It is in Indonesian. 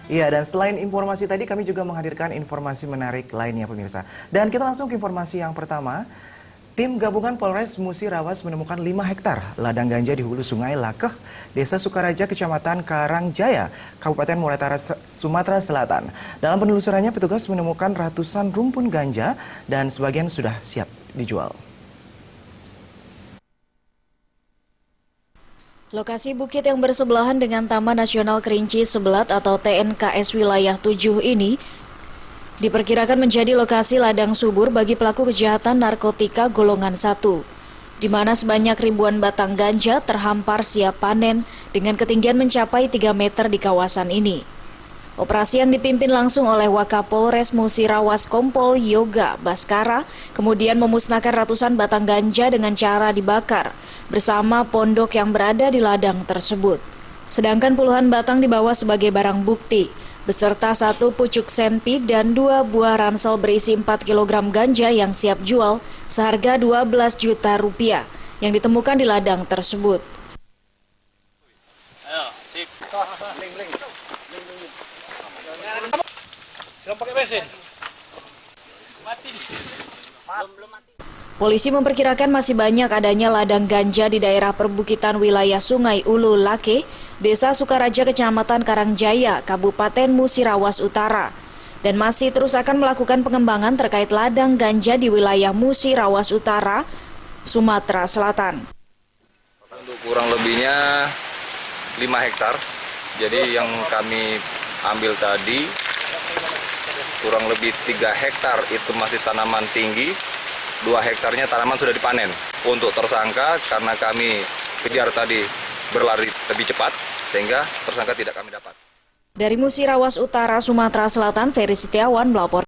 Iya, dan selain informasi tadi, kami juga menghadirkan informasi menarik lainnya, pemirsa. Dan kita langsung ke informasi yang pertama. Tim gabungan Polres Musirawas menemukan 5 hektar ladang ganja di hulu Sungai Lakeh, Desa Sukaraja, Kecamatan Karangjaya, Kabupaten Muara Utara, Sumatera Selatan. Dalam penelusurannya, petugas menemukan ratusan rumpun ganja dan sebagian sudah siap dijual. Lokasi bukit yang bersebelahan dengan Taman Nasional Kerinci Sebelat atau TNKS Wilayah 7 ini diperkirakan menjadi lokasi ladang subur bagi pelaku kejahatan narkotika golongan 1, di mana sebanyak ribuan batang ganja terhampar siap panen dengan ketinggian mencapai 3 meter di kawasan ini. Operasi yang dipimpin langsung oleh Wakapolres Musirawas Kompol Yoga Baskara kemudian memusnahkan ratusan batang ganja dengan cara dibakar bersama pondok yang berada di ladang tersebut. Sedangkan puluhan batang dibawa sebagai barang bukti, beserta 1 pucuk senpi dan 2 buah ransel berisi 4 kg ganja yang siap jual seharga 12 juta rupiah yang ditemukan di ladang tersebut. Ayo, sip. Siapa pakai bensin? Mati. Belum mati. Polisi memperkirakan masih banyak adanya ladang ganja di daerah perbukitan wilayah Sungai Ulu Lakeh, Desa Sukaraja, Kecamatan Karangjaya, Kabupaten Musirawas Utara, dan masih terus akan melakukan pengembangan terkait ladang ganja di wilayah Musirawas Utara, Sumatera Selatan. Untuk kurang lebihnya 5 hektar, jadi yang kami ambil tadi kurang lebih 3 hektar itu masih tanaman tinggi, 2 hektarnya tanaman sudah dipanen. Untuk tersangka, karena kami kejar tadi berlari lebih cepat, sehingga tersangka tidak kami dapat. Dari Musirawas Utara, Sumatera Selatan, Ferry Setiawan melapor.